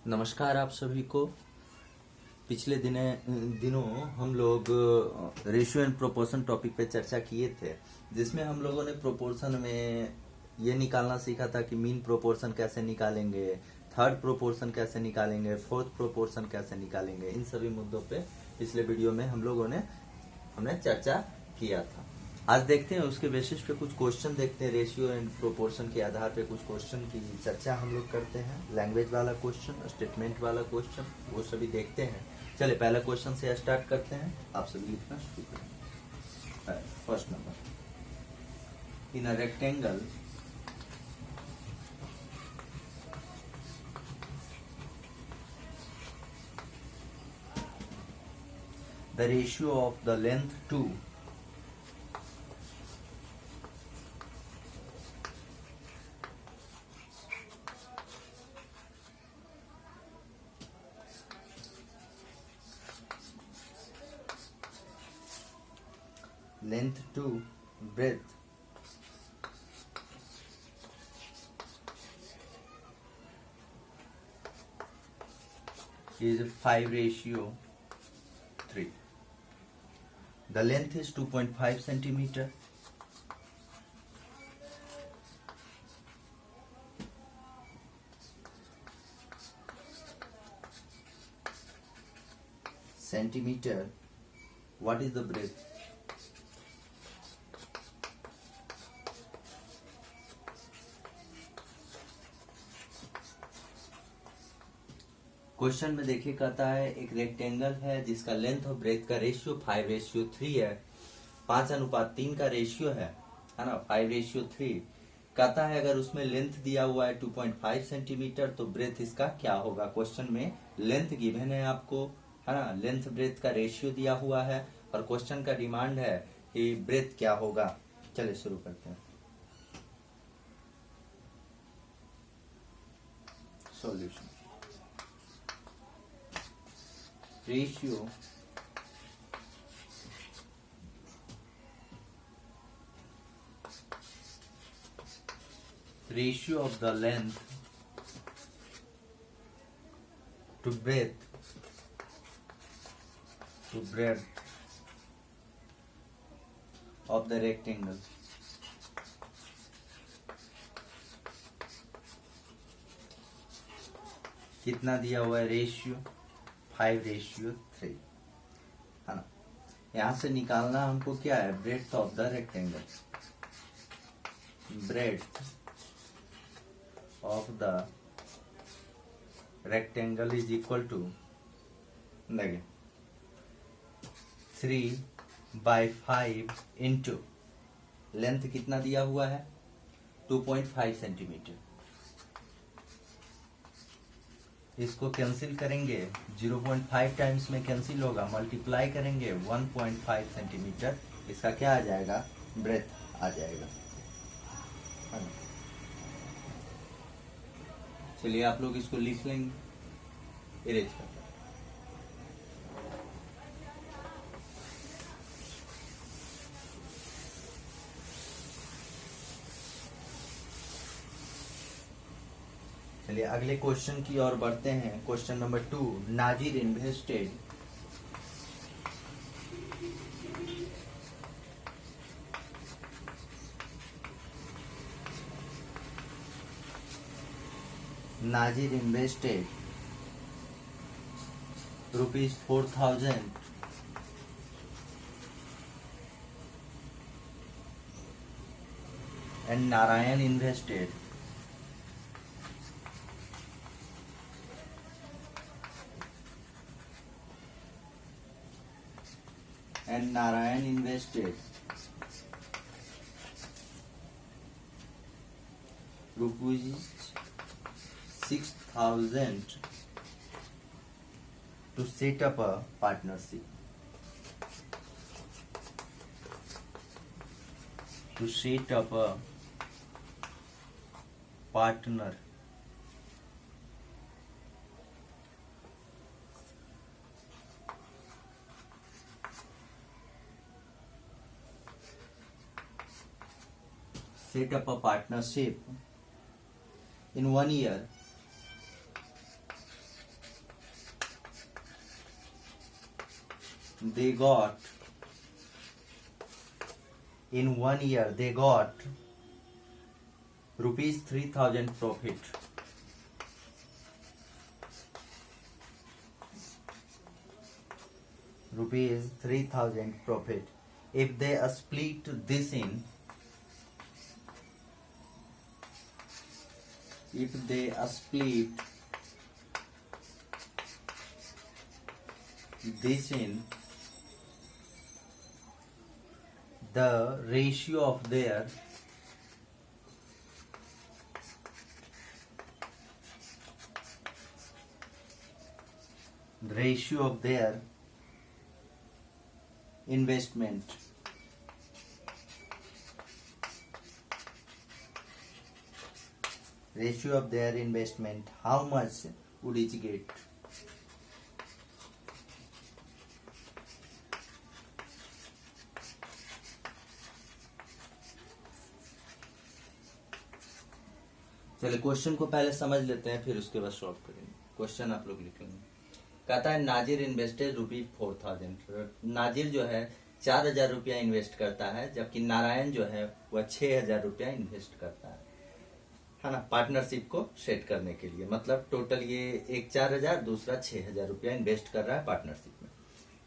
नमस्कार आप सभी को। पिछले दिनों हम लोग रेशियो एंड प्रोपोर्शन टॉपिक पे चर्चा किए थे, जिसमें हम लोगों ने प्रोपोर्शन में ये निकालना सीखा था कि मीन प्रोपोर्शन कैसे निकालेंगे, थर्ड प्रोपोर्शन कैसे निकालेंगे, फोर्थ प्रोपोर्शन कैसे निकालेंगे। इन सभी मुद्दों पे पिछले वीडियो में हमने चर्चा किया था। आज देखते हैं उसके बेसिस पे कुछ क्वेश्चन देखते हैं। रेशियो एंड प्रोपोर्शन के आधार पे कुछ क्वेश्चन की चर्चा हम लोग करते हैं। लैंग्वेज वाला क्वेश्चन, स्टेटमेंट वाला क्वेश्चन, वो सभी देखते हैं। चलिए पहला क्वेश्चन से स्टार्ट करते हैं। आप सभी लिखना शुरू करें। First number, in a rectangle the ratio of the length to breadth is 5:3. The length is 2.5 centimeter. Centimeter. What is the breadth? Question में देखिए, कहता है एक रेक्टेंगल है जिसका लेंथ और ब्रेथ का रेशियो 5:3 है। 5:3 का रेशियो है ना, 5:3। कहता है अगर उसमें लेंथ दिया हुआ है 2.5 सेंटीमीटर तो ब्रेथ इसका क्या होगा। क्वेश्चन में लेंथ गिवन है आपको, है ना, लेंथ ब्रेथ का रेशियो दिया हुआ है और क्वेश्चन का डिमांड है कि ब्रेथ क्या होगा। चलिए शुरू करते हैं। Solution, ratio of the length to breadth of the rectangle. कितना दिया हुआ है रेशियो? 5:3, है ना। यहां से निकालना हमको क्या है, breadth of the rectangle. Breadth of the rectangle is equal to, देखिए, 3/5 इंटू लेंथ कितना दिया हुआ है 2.5 सेंटीमीटर। इसको कैंसिल करेंगे, 0.5 टाइम्स में कैंसिल होगा, मल्टीप्लाई करेंगे 1.5 सेंटीमीटर। इसका क्या आ जाएगा, ब्रेथ आ जाएगा। चलिए आप लोग इसको लिख लेंगे, इरेज कर। चलिए अगले क्वेश्चन की ओर बढ़ते हैं। Question number 2, Nazir invested ₹4,000 and Narayan invested ₹6,000 to set up a partnership. Set up a partnership in 1 year they got in 1 year they got rupees 3,000 profit. Rupees 3,000 profit. If they split this in, if they split this in, the ratio of their investment how much would each get? चलिए question को पहले समझ लेते हैं, फिर उसके बाद solve करेंगे। क्वेश्चन आप लोग लिखेंगे। कहता है नाजिर इन्वेस्टेड ₹4,000। नाजिर जो है 4,000 रुपया इन्वेस्ट करता है, जबकि नारायण जो है वह 6,000 रुपया इन्वेस्ट करता है ना, पार्टनरशिप को सेट करने के लिए। मतलब टोटल ये एक 4,000, दूसरा 6,000 रुपया इन्वेस्ट कर रहा है पार्टनरशिप में।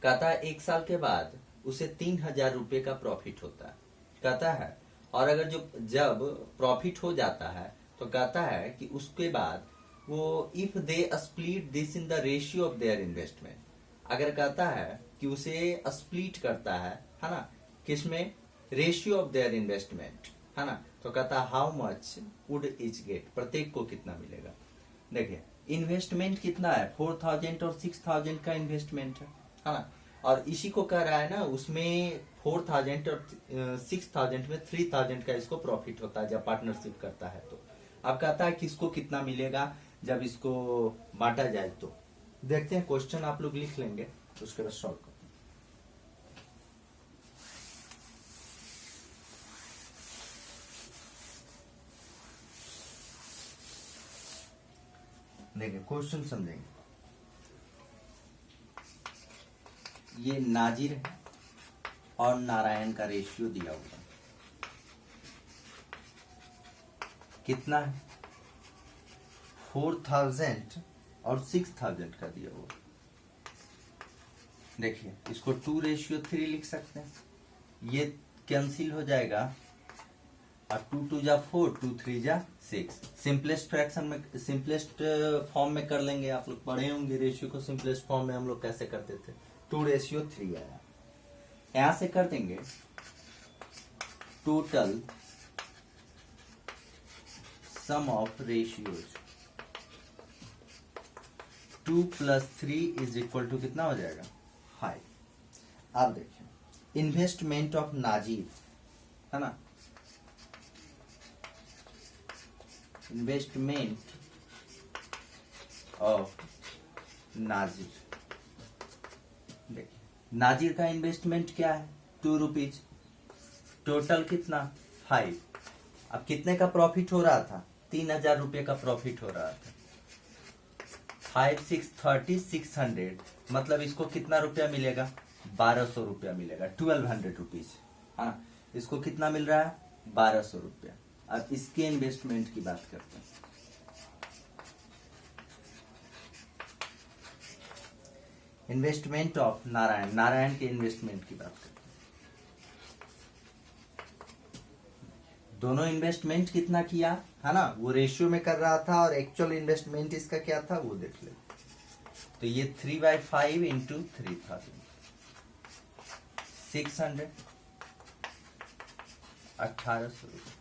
कहता है 1 साल के बाद उसे 3,000 रुपये का प्रॉफिट होता है। कहता है और अगर जब प्रॉफिट हो जाता है तो कहता है कि उसके बाद वो if they split this in the ratio of their investment, अगर कहता है कि उसे स्प्लिट करता है ना, किसमें? रेशियो ऑफ देयर इन्वेस्टमेंट, है ना, तो कहता है how much would each get, प्रत्येक को कितना मिलेगा। देखिए इन्वेस्टमेंट कितना है, 4,000 और 6,000 का इन्वेस्टमेंट है ना, और इसी को कह रहा है ना, उसमें 4,000 और 6,000 में 3,000 का इसको प्रॉफिट होता है जब पार्टनरशिप करता है। तो अब कहता है किसको कितना मिलेगा जब इसको बांटा जाए। तो देखते हैं, क्वेश्चन आप लोग लिख लेंगे, उसके बाद सॉल्व करते हैं। देखिए क्वेश्चन समझेंगे। ये नाजिर है और नारायण का रेशियो दिया हुआ है, कितना है? 4,000 और 6,000 का दिया हुआ। देखिए इसको 2:3 लिख सकते हैं, ये कैंसिल हो जाएगा और 2 2 जा 4, 2 3 जा 6। सिंपलेस्ट फ्रैक्शन में, सिंपलेस्ट फॉर्म में कर लेंगे। आप लोग पढ़े होंगे रेशियो को सिंपलेस्ट फॉर्म में हम लोग कैसे करते थे। 2:3 आया, यहां से कर देंगे टोटल सम ऑफ रेशियोज 2 + 3 = कितना हो जाएगा? 5। अब देखिए इन्वेस्टमेंट ऑफ नाजिर, है ना, इन्वेस्टमेंट ऑफ नाजिर। देखिए नाजिर का इन्वेस्टमेंट क्या है? 2 रुपीज। टोटल कितना? 5। अब कितने का प्रॉफिट हो रहा था? 3,000 रुपये का प्रॉफिट हो रहा था। 5 6 30 600, मतलब इसको कितना रुपया मिलेगा? 1,200 रुपया मिलेगा, 1,200 रुपीज। हाँ, इसको कितना मिल रहा है? 1,200 रुपया। अब इसके इन्वेस्टमेंट की बात करते हैं। इन्वेस्टमेंट ऑफ नारायण, नारायण के इन्वेस्टमेंट की बात करते हैं। दोनों इन्वेस्टमेंट कितना किया, है ना, वो रेशियो में कर रहा था, और एक्चुअल इन्वेस्टमेंट इसका क्या था वो देख ले। तो ये 3/5 × 3,000, 600, 1,800 रुपये।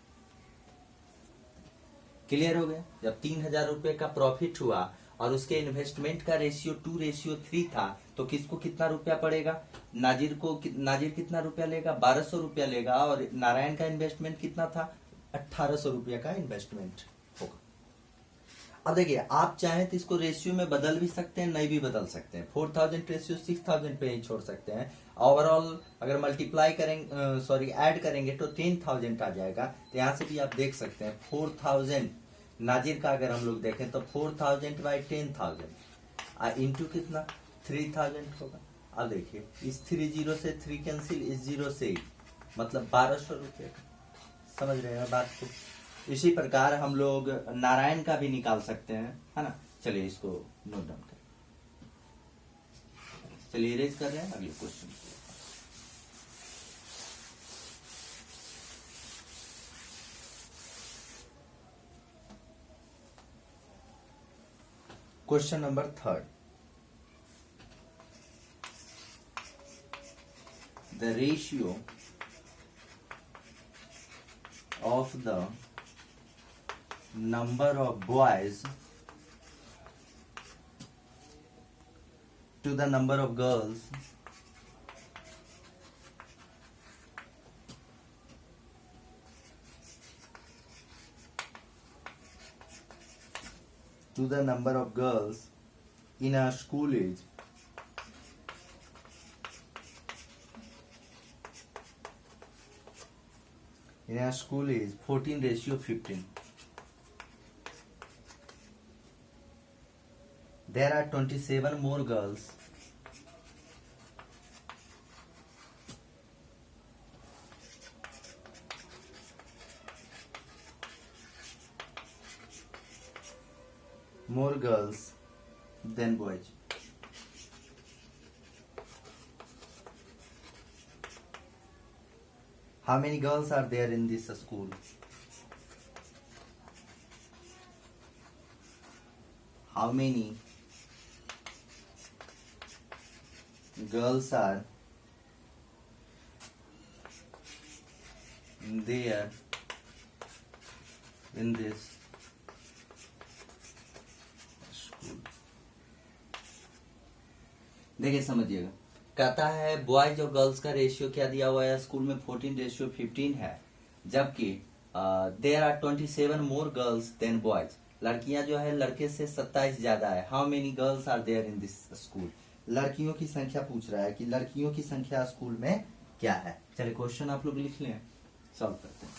क्लियर हो गया? जब 3,000 रुपये का प्रॉफिट हुआ और उसके इन्वेस्टमेंट का रेशियो 2:3 था, तो किसको कितना रुपया पड़ेगा? नाजिर कितना रुपया लेगा? 1,200 रुपया लेगा, और नारायण का इन्वेस्टमेंट कितना था? 1,800 रुपया का इन्वेस्टमेंट होगा। अब देखिए आप चाहें तो इसको रेशियो में बदल भी सकते हैं, नहीं भी बदल सकते हैं। 4,000 रेशियो 6,000 पे ही छोड़ सकते हैं। ओवरऑल अगर मल्टीप्लाई करेंगे, ऐड करेंगे तो 10,000 आ जाएगा। तो यहाँ से भी आप देख सकते हैं 4,000 नाजिर का अगर हम लोग देखें तो 4,000 / 10,000 इंटू कितना? 3,000 होगा। अब देखिए इस 30 से 3 कैंसिल, इस 0 से 8, मतलब 1200 रुपये का। समझ रहे हैं बात को। इसी प्रकार हम लोग नारायण का भी निकाल सकते हैं, है ना। चलिए इसको नोट डाउन करें। चलिए इरेज कर रहे हैं अगले question. Question number 3। The ratio of the number of boys to the number of girls in a school is in a school is 14:15. There are 27 more girls than boys. How many girls are there in this school? How many girls are there in this school? देखिए समझिएगा, कहता है boys और girls का ratio क्या दिया हुआ है स्कूल में 14:15 है, जबकि there are 27 more girls than boys, लड़कियां जो है लड़के से 27 ज्यादा है। How many girls are there in this school, लड़कियों की संख्या पूछ रहा है कि लड़कियों की संख्या स्कूल में क्या है। चलिए क्वेश्चन आप लोग लिख लें, सॉल्व करते हैं।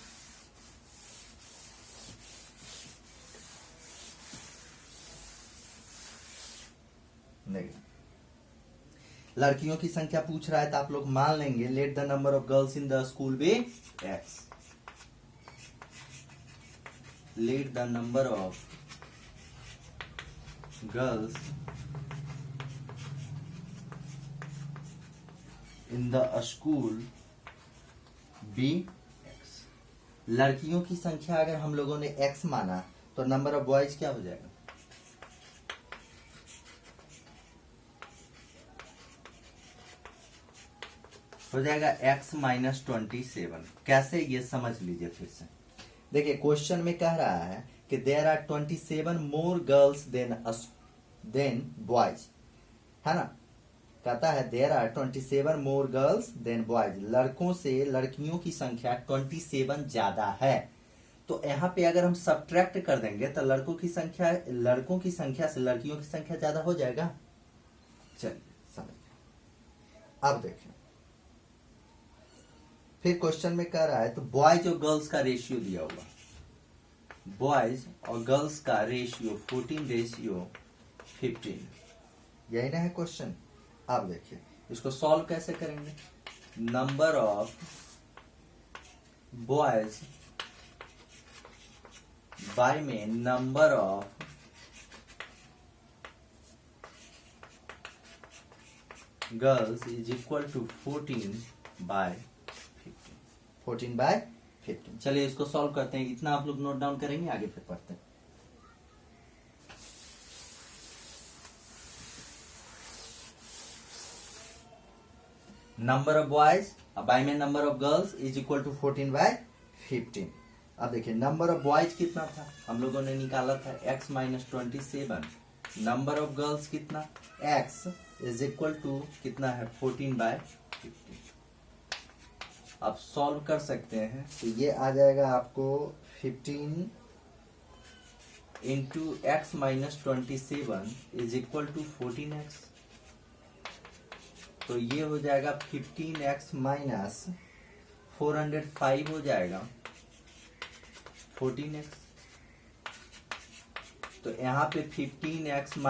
नहीं, लड़कियों की संख्या पूछ रहा है तो आप लोग मान लेंगे let the number of girls in the school be x. Let the number of girls in the school be x. लड़कियों की संख्या अगर हम लोगों ने एक्स माना तो नंबर ऑफ बॉयज क्या हो जाएगा, हो जाएगा x - 27। कैसे, ये समझ लीजिए फिर से। देखिए क्वेश्चन में कह रहा है कि there are 27 more girls than boys, है ना। कहता है there are 27 more girls than boys, लड़कों से लड़कियों की संख्या 27 ज्यादा है। तो यहाँ पे अगर हम सब्ट्रैक्ट कर देंगे तो लड़कों की संख्या से लड़कियों की संख्या ज्यादा हो जाएगा। चलिए समझ। अब देखिए फिर क्वेश्चन में कह रहा है तो बॉयज और गर्ल्स का रेशियो दिया हुआ, बॉयज और गर्ल्स का रेशियो 14:15, यही ना है क्वेश्चन। अब देखिए इसको सॉल्व कैसे करेंगे। नंबर ऑफ बॉयज बाय में number of girls is equal to 14/15। चलिए इसको सॉल्व करते हैं। इतना आप लोग नोट डाउन करेंगे, आगे फिर पढ़ते हैं। नंबर ऑफ बॉयज बाय में number of girls is equal to 14/15। अब देखिए नंबर ऑफ बॉयज कितना था, हम लोगों ने निकाला था x - 27। नंबर ऑफ गर्ल्स कितना, x इज इक्वल टू कितना है 14/15। आप सॉल्व कर सकते हैं तो ये आ जाएगा आपको 15 into x - 27 is equal to 14x। तो ये हो जाएगा 15x - 405 हो जाएगा 14x। तो यहाँ पे 15x -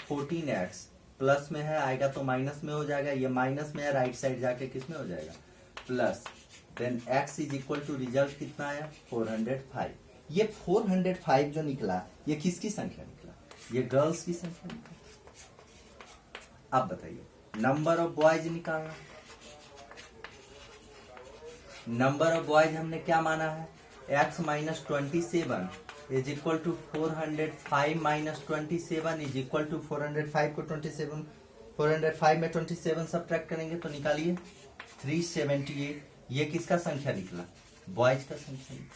14x प्लस में है आएगा तो माइनस में हो जाएगा, ये माइनस में है राइट साइड जाके किस में हो जाएगा plus. Then x is equal to result कितना आया 405। ये 405 जो निकला ये किसकी संख्या निकला, ये गर्ल्स की संख्या निकला। अब बताइए नंबर ऑफ बॉयज निकालना। नंबर ऑफ बॉयज हमने क्या माना है x minus 27 is equal to 405 minus 27 is equal to 405 को 27 405 में 27 सब्ट्रैक्ट करेंगे तो निकालिए 378। ये किसका संख्या निकला, बॉयज का संख्या निकला,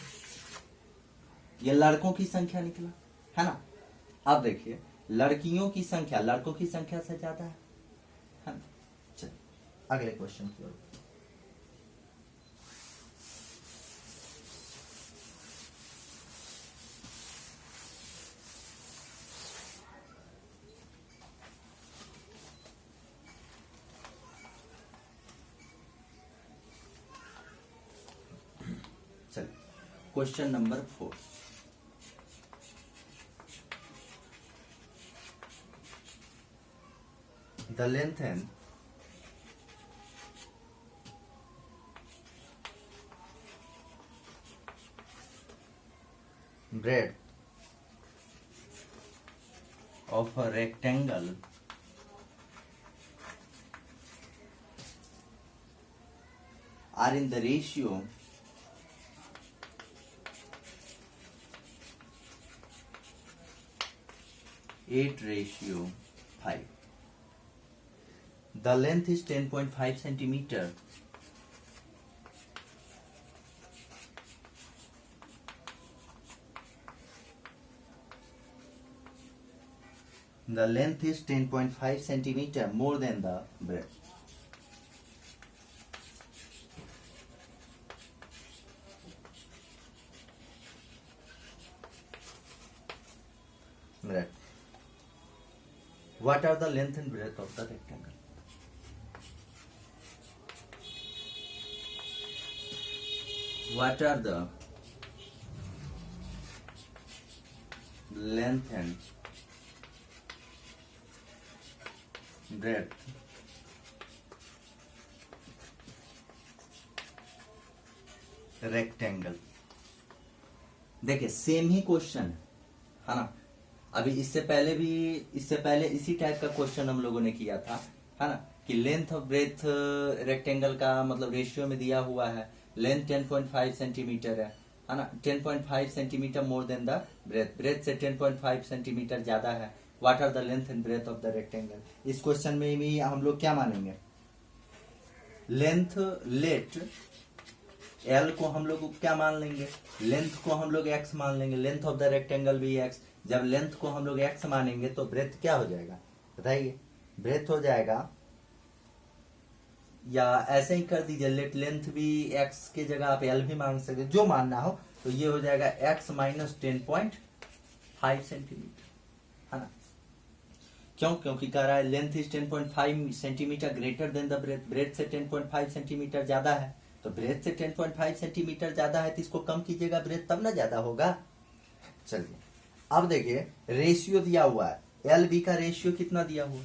ये लड़कों की संख्या निकला है ना। अब देखिए लड़कियों की संख्या लड़कों की संख्या से ज्यादा है ना। चलिए अगले क्वेश्चन की ओर। Question number 4। The length and breadth of a rectangle are in the ratio 8:5. The length is 10.5 centimeter. The length is 10.5 centimeter more than the breadth. Right. What are the length and breadth of the rectangle? What are the length and breadth rectangle? देखिए same ही question है ना। अभी इससे पहले इसी type का question हम लोगों ने किया था है ना, कि लेंथ और ब्रेथ रेक्टेंगल का मतलब रेशियो में दिया हुआ है। लेंथ 10.5 सेंटीमीटर है ना, 10.5 centimetre more than the breadth, breadth से 10.5 सेंटीमीटर ज्यादा है। What are the length and breadth of the rectangle? इस क्वेश्चन में भी हम लोग क्या मानेंगे, लेंथ लेट एल को हम लोग क्या मान लेंगे, लेंथ को हम लोग एक्स मान लेंगे, लेंथ ऑफ द रेक्टेंगल भी एक्स। जब लेंथ को हम लोग एक्स मानेंगे तो ब्रेथ क्या हो जाएगा बताइए, ब्रेथ हो जाएगा, या ऐसे ही कर दीजिए लेट लेंथ भी एक्स के जगह आप एल भी मान सकते, जो मानना हो। तो ये हो जाएगा एक्स माइनस 10.5 सेंटीमीटर है ना। क्यों, क्योंकि कह रहा है length is 10.5 centimetre greater than the breadth, breadth से 10.5 सेंटीमीटर ज्यादा है, तो ब्रेथ से 10.5 सेंटीमीटर ज्यादा है तो इसको कम कीजिएगा ब्रेथ, तब ना ज्यादा होगा। चलिए अब देखिए रेशियो दिया हुआ है, एल बी का रेशियो कितना दिया हुआ,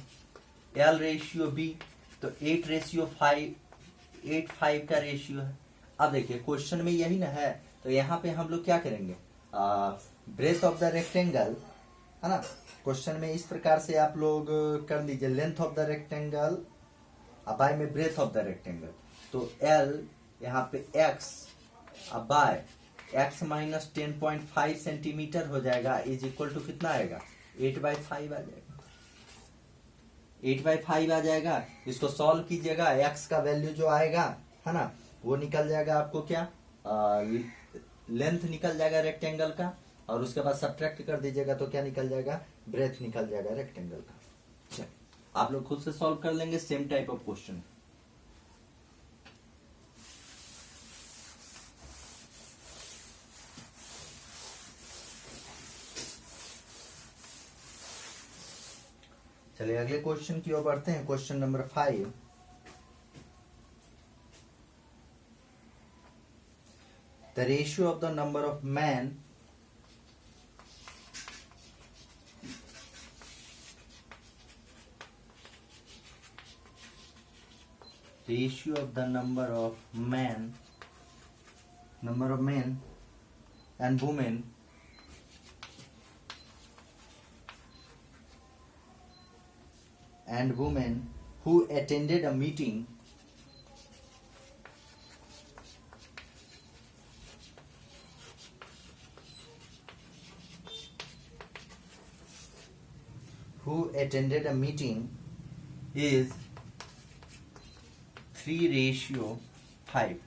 एल रेशियो बी तो 8:5 का रेशियो है। अब देखिए क्वेश्चन में यही ना है, तो यहाँ पे हम लोग क्या करेंगे, ब्रेथ ऑफ द रेक्टेंगल है ना। क्वेश्चन में इस प्रकार से आप लोग कर लीजिए, length of the rectangle by में ब्रेथ ऑफ द रेक्टेंगल, तो एल यहाँ पे x by x minus 10.5 centimetre हो जाएगा, इज इक्वल टू कितना आएगा 8/5 आ जाएगा, 8/5 आ जाएगा। इसको सॉल्व कीजिएगा, एक्स का वैल्यू जो आएगा है ना वो निकल जाएगा आपको क्या, लेंथ निकल जाएगा रेक्टेंगल का, और उसके बाद सब्ट्रैक्ट कर दीजिएगा तो क्या निकल जाएगा, ब्रेथ निकल जाएगा रेक्टेंगल का। चलिए आप लोग खुद से सॉल्व कर लेंगे, सेम टाइप ऑफ क्वेश्चन। चलिए अगले क्वेश्चन की ओर बढ़ते हैं, question number 5। The ratio of the number of man ratio of the number of men and women who attended a meeting is 3:5.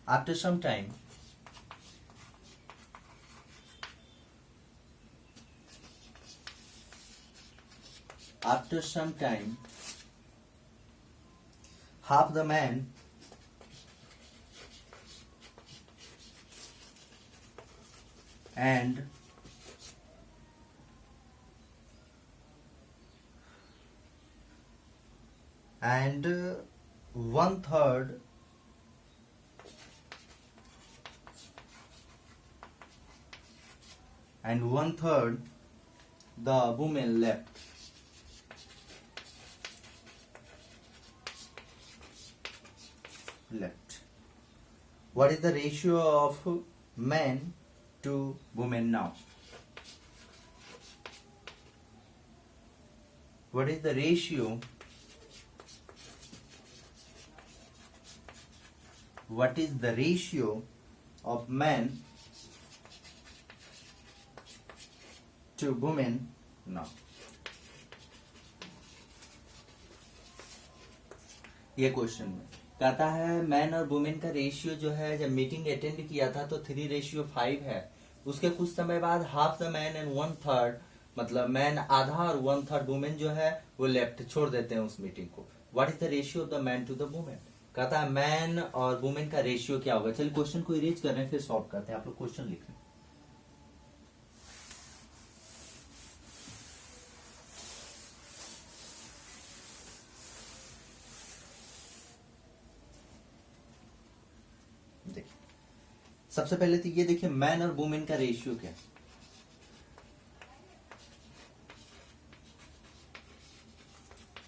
After some time, half the men and one third the women left. What is the ratio of men to women now? What is the ratio? What is the ratio of men to women now? ये question में कहता है man और women का ratio जो है जब meeting attend किया था तो 3:5 है। उसके कुछ समय बाद हाफ द मैन एंड 1/3 मतलब मैन आधा और 1/3 वुमेन जो है वो लेफ्ट छोड़ देते हैं उस मीटिंग को। What is the ratio of the man to the women? कहता है मैन और वुमेन का रेशियो क्या होगा। चलिए क्वेश्चन को इरेज कर रहे हैं फिर सॉल्व करते हैं। आप लोग क्वेश्चन लिख रहे हैं। देखिए सबसे पहले तो ये देखिए मैन और वुमेन का रेशियो क्या है।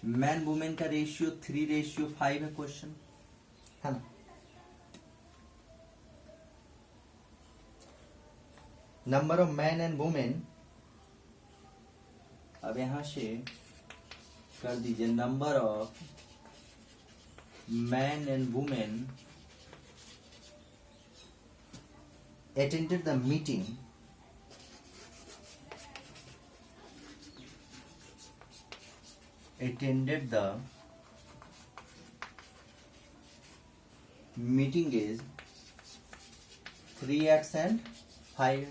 मैन वुमेन का रेशियो 3:5 है क्वेश्चन है ना। Number of man and women, अब यहां से कर दीजिए number of man and women attended the meeting is 3x and 5x।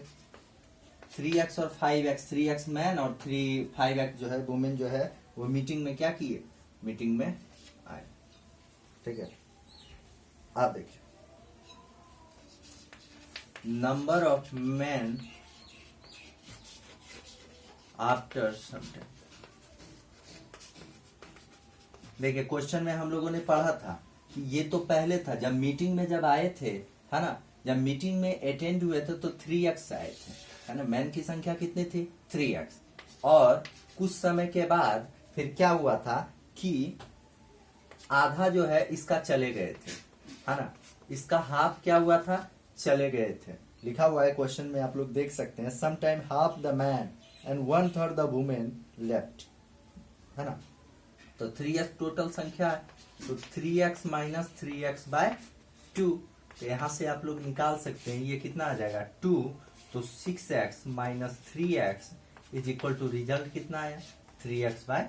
3x और 5x, 3x मैन और 5x जो है वुमेन जो है वो मीटिंग में क्या किए, मीटिंग में आए। ठीक है आप देखिए number of man after some time. देखिए क्वेश्चन में हम लोगों ने पढ़ा था कि ये तो पहले था जब मीटिंग में जब आए थे है ना, जब मीटिंग में अटेंड हुए थे तो 3x आए थे है ना। मैन की संख्या कितनी थी 3x और कुछ समय के बाद फिर क्या हुआ था कि आधा जो है इसका चले गए थे है ना, इसका हाफ क्या हुआ था चले गए थे। लिखा हुआ है क्वेश्चन में आप लोग देख सकते हैं some time half the man and 1/3 the women left है ना। तो 3x टोटल संख्या है तो 3x माइनस 3x बाय 2 तो यहां से आप लोग निकाल सकते हैं ये कितना आ जाएगा 2 तो 6x minus 3x is equal to result कितना आया 3x बाय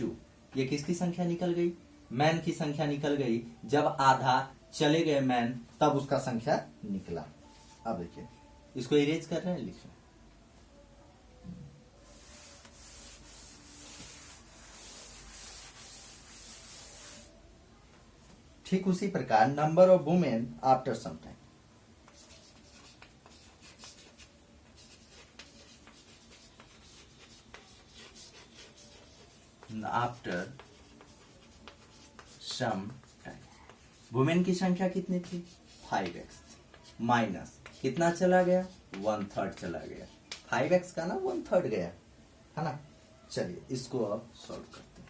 2। ये किसकी संख्या निकल गई, मैन की संख्या निकल गई। जब आधा चले गए मैन तब उसका संख्या निकला। अब देखिए इसको इरेज कर रहे हैं लिख रहे हैं। ठीक उसी प्रकार number of women after some time. After some time women की संख्या कितनी थी 5x माइनस कितना चला गया 1/3 चला गया। 5x का ना 1/3 गया है ना। चलिए इसको अब सॉल्व करते हैं।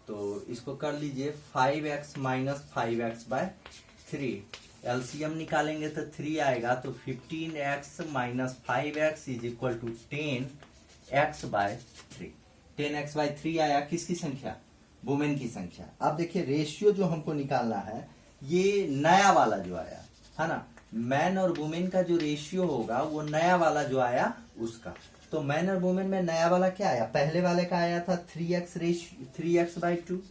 तो इसको कर लीजिए 5x माइनस 5x/3। एलसीएम निकालेंगे तो 3 आएगा, तो 15x minus 5x is equal to 10x/3। 10x/3 आया किसकी संख्या? वुमेन की संख्या। अब देखिए रेशियो जो हमको निकालना है, ये नया वाला जो आया है ना, मैन और वुमेन का जो रेशियो होगा वो नया वाला जो आया उसका। तो मैन और वुमेन में नया वाला क्या आया? पहले वाले का आया था 3x/2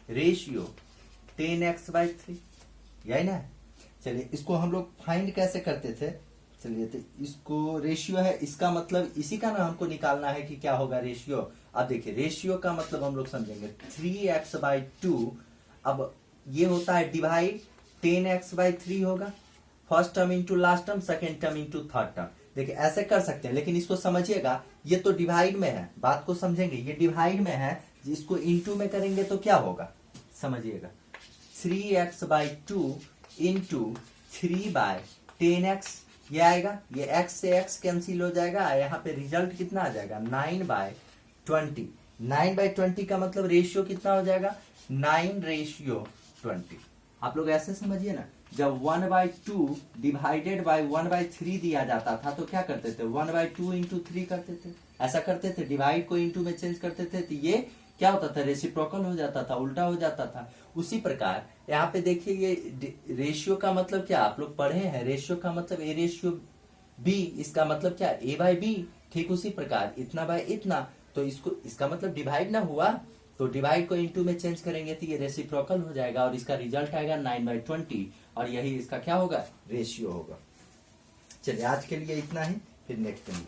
रेशियो 10x/3, यही ना। चलिए इसको हम लोग फाइंड कैसे करते थे? चलिए तो इसको रेशियो है, इसका मतलब इसी का ना हमको निकालना है कि क्या होगा रेशियो। अब देखिए रेशियो का मतलब हम लोग समझेंगे 3x/2। अब ये होता है डिवाइड 10x/3 होगा, first term into last term, second term into third term. देखिए ऐसे कर सकते हैं, लेकिन इसको समझिएगा, ये तो डिवाइड में है, बात को समझेंगे, ये डिवाइड में है, इसको इंटू में करेंगे तो क्या होगा समझिएगा। 3x/2 इंटू 3/10x, ये आएगा, ये x से x कैंसिल हो जाएगा, यहाँ पे रिजल्ट कितना आ जाएगा 9/20। 9/20 का मतलब रेशियो कितना हो जाएगा 9:20। आप लोग ऐसे समझिए ना, जब 1/2 डिवाइडेड बाय 1/3 दिया जाता था तो क्या करते थे 1/2 इंटू 3 करते थे, ऐसा करते थे, डिवाइड को इंटू में चेंज करते थे, तो ये क्या होता था रेसिप्रोकल हो जाता था, उल्टा हो जाता था। उसी प्रकार यहाँ पे देखिए ये रेशियो का मतलब क्या आप लोग पढ़े हैं, रेशियो का मतलब A रेशियो B, इसका मतलब क्या A/B। ठीक उसी प्रकार इतना बाय इतना, तो इसको इसका मतलब डिवाइड ना हुआ, तो डिवाइड को इनटू में चेंज करेंगे तो ये रेसिप्रोकल हो जाएगा और इसका रिजल्ट आएगा 9/20, और यही इसका क्या होगा रेशियो होगा। चलिए आज के लिए इतना ही, फिर नेक्स्ट टाइम।